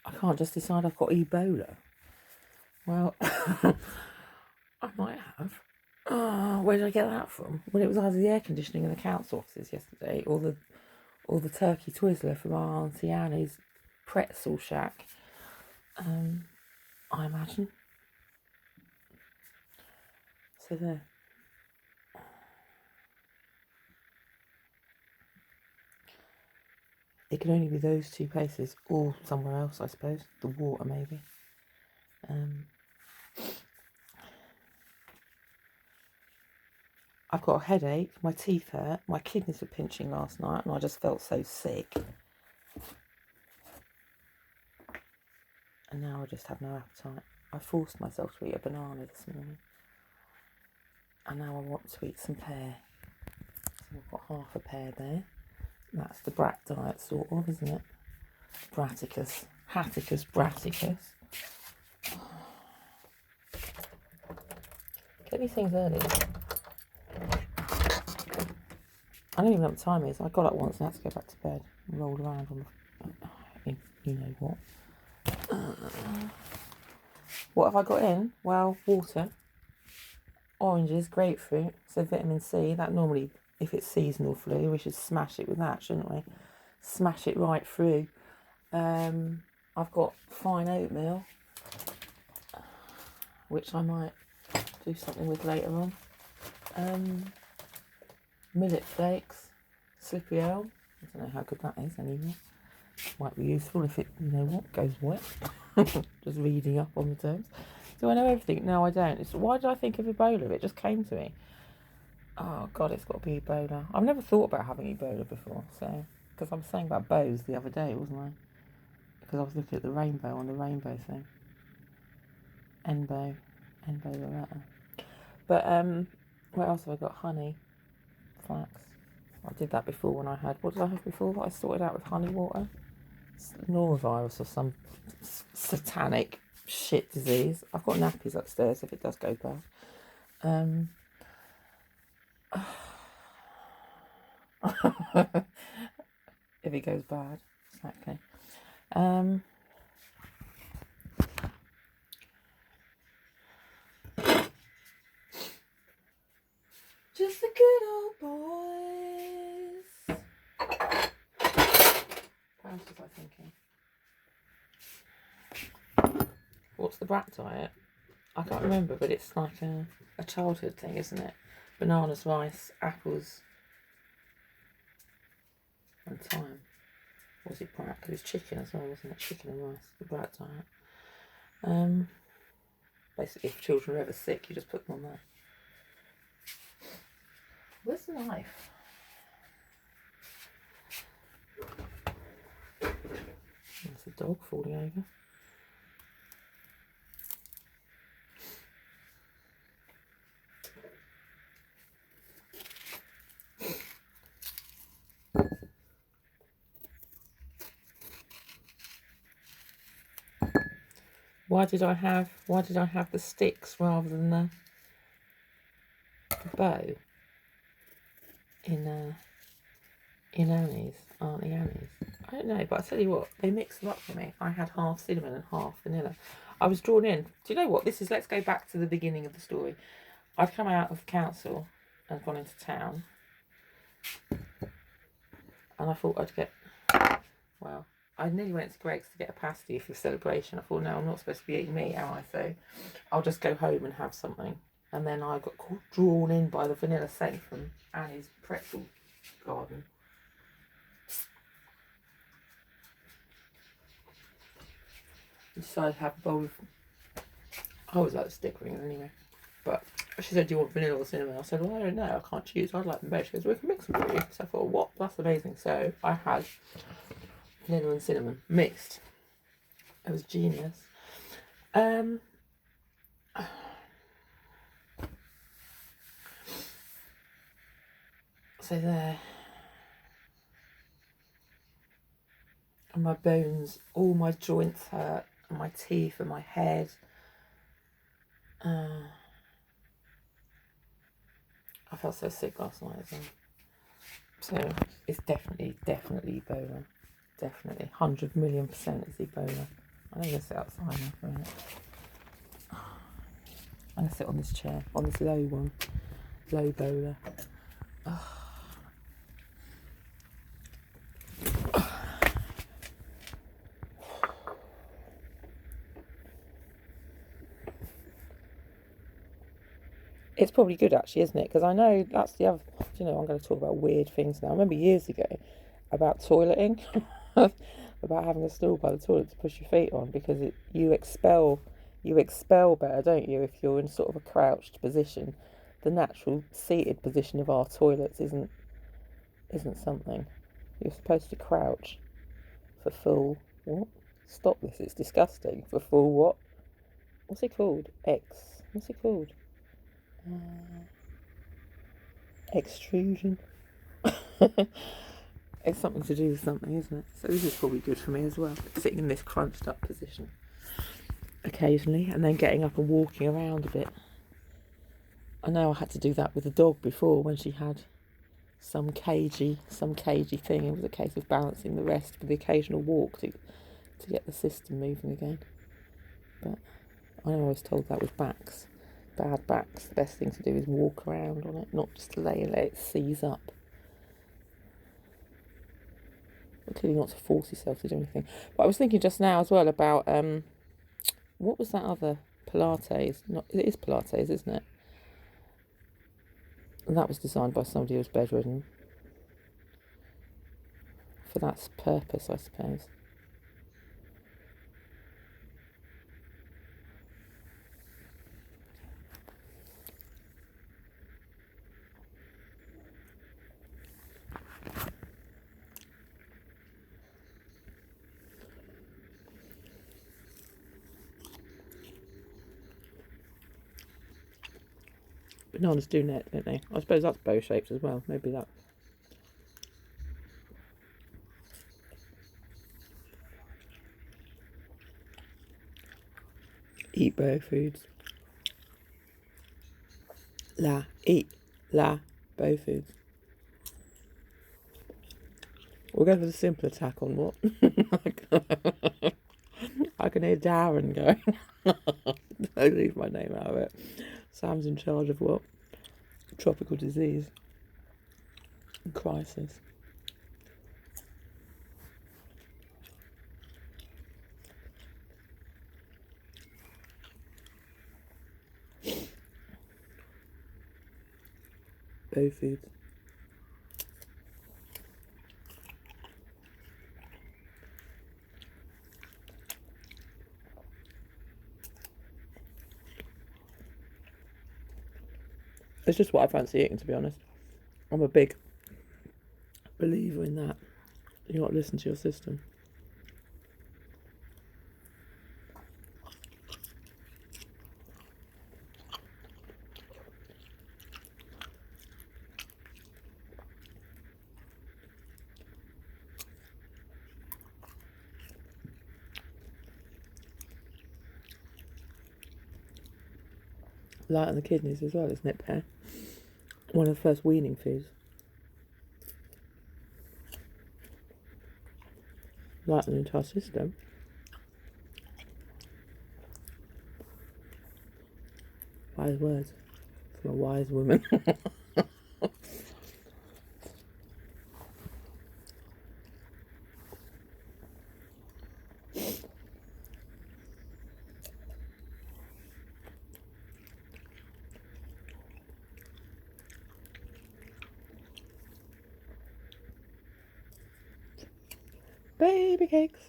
I can't just decide I've got Ebola. Well, I might have. Where did I get that from? Well, it was either the air conditioning in the council offices yesterday, or the turkey Twizzler from our Auntie Annie's pretzel shack. I imagine. So there. It can only be those two places, or somewhere else, I suppose. The water, maybe. I've got a headache, my teeth hurt, my kidneys were pinching last night, and I just felt so sick. And now I just have no appetite. I forced myself to eat a banana this morning. And now I want to eat some pear. So I've got half a pear there. That's the brat diet, sort of, isn't it? Braticus. Hatticus braticus. Get these things early. I don't even know what time it is. I got up once and had to go back to bed and roll around on the... You know what. What have I got in? Well, water, oranges, grapefruit, so vitamin C. That normally, if it's seasonal flu, we should smash it with that, shouldn't we? Smash it right through. I've got fine oatmeal, which I might do something with later on. Millet flakes, slippery elm. I don't know how good that is anymore. Might be useful if it, you know what, goes wet. Just reading up on the terms. Do I know everything? No, I don't. Why did I think of Ebola? It just came to me. Oh God, it's got to be Ebola. I've never thought about having Ebola before, so because I was saying about bows the other day, wasn't I? Because I was looking at the rainbow on the rainbow thing. Enbow Loretta. But what else have I got? Honey, flax. I did that before when I had. What did I have before? That I sorted out with honey water. Norovirus or some satanic shit disease. I've got nappies upstairs if it does go bad. If it goes bad, exactly. Just the good old boys. What else was I thinking? What's the brat diet? I can't remember, but it's like a childhood thing, isn't it? Bananas, rice, apples, and thyme. Or was it brat? Because it was chicken as well, wasn't it? Chicken and rice, the brat diet. Basically, if children are ever sick, you just put them on there. Where's the knife? There's a dog falling over. Why did I have the sticks rather than the bow in Auntie Annie's? I don't know, but I tell you what, they mixed them up for me. I had half cinnamon and half vanilla. I was drawn in. Do you know what? Let's go back to the beginning of the story. I'd come out of council and gone into town, and I thought I'd get, well, I nearly went to Greg's to get a pasty for celebration. I thought, no, I'm not supposed to be eating meat, am I? So I'll just go home and have something. And then I got drawn in by the vanilla scent from Annie's pretzel garden. I decided to have a bowl of, I always like the stick rings anyway. But she said, do you want vanilla or cinnamon? I said, well, I don't know, I can't choose. I'd like them both. She goes, we can mix them for you. So I thought, what? That's amazing. So I had vanilla and cinnamon mixed. It was genius. So there. And my bones, all my joints hurt, and my teeth and my head. I felt so sick last night as well. So it's definitely Ebola. Definitely. 100 million% is Ebola. I'm going to sit outside now for a minute. I'm going to sit on this chair, on this low one, low bowler. It's probably good actually, isn't it? Because I know that's the other, I'm going to talk about weird things now. I remember years ago about toileting, about having a stool by the toilet to push your feet on, because you expel better, don't you, if you're in sort of a crouched position. The natural seated position of our toilets isn't something. You're supposed to crouch for full, what? Stop this, it's disgusting. For full what? What's it called? What's it called? Extrusion. It's something to do with something, isn't it? So this is probably good for me as well, sitting in this crunched up position occasionally, and then getting up and walking around a bit. I know I had to do that with the dog before when she had some cagey thing. It was a case of balancing the rest with the occasional walk to get the system moving again. But I know I was told that with bad backs, the best thing to do is walk around on it, not just lay and let it seize up. But clearly not to force yourself to do anything. But I was thinking just now as well about, what was that other Pilates? It is Pilates, isn't it? And that was designed by somebody who was bedridden. For that purpose, I suppose. Bananas do net, don't they? I suppose that's bow shaped as well. Maybe that. Eat bow foods. Eat bow foods. We'll go for the simple attack on what? I can hear Darren going. Don't leave my name out of it. Sam's in charge of what? Tropical disease. Crisis. Bow foods. It's just what I fancy eating, to be honest. I'm a big believer in that. You got to listen to your system. Lighten the kidneys as well, isn't it, pear? One of the first weaning foods. Lighten the entire system. Wise words from a wise woman. Baby cakes.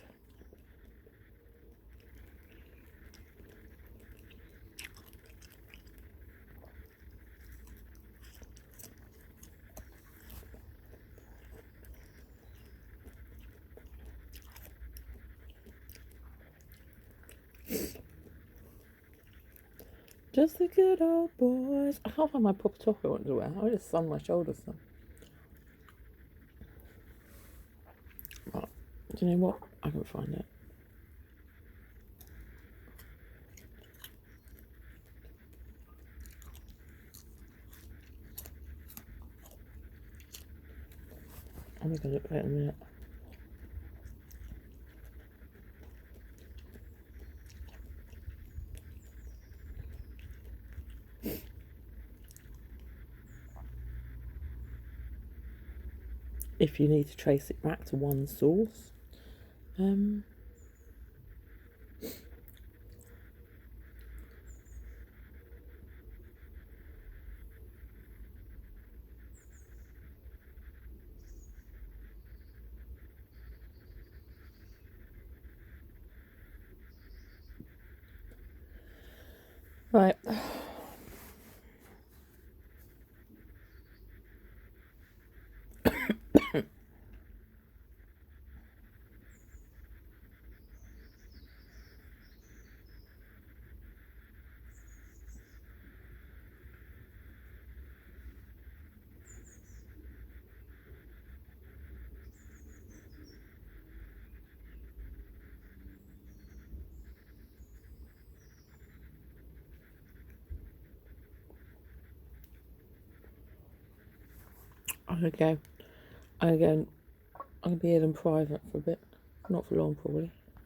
Just the good old boys. I can't find my proper top I want to wear. I just sun my shoulders some. But, do you know what? I can find it. I'm going to look at it in a minute. if you need to trace it back to one source. Right. I'm gonna go. I'm gonna be here in private for a bit. Not for long, probably.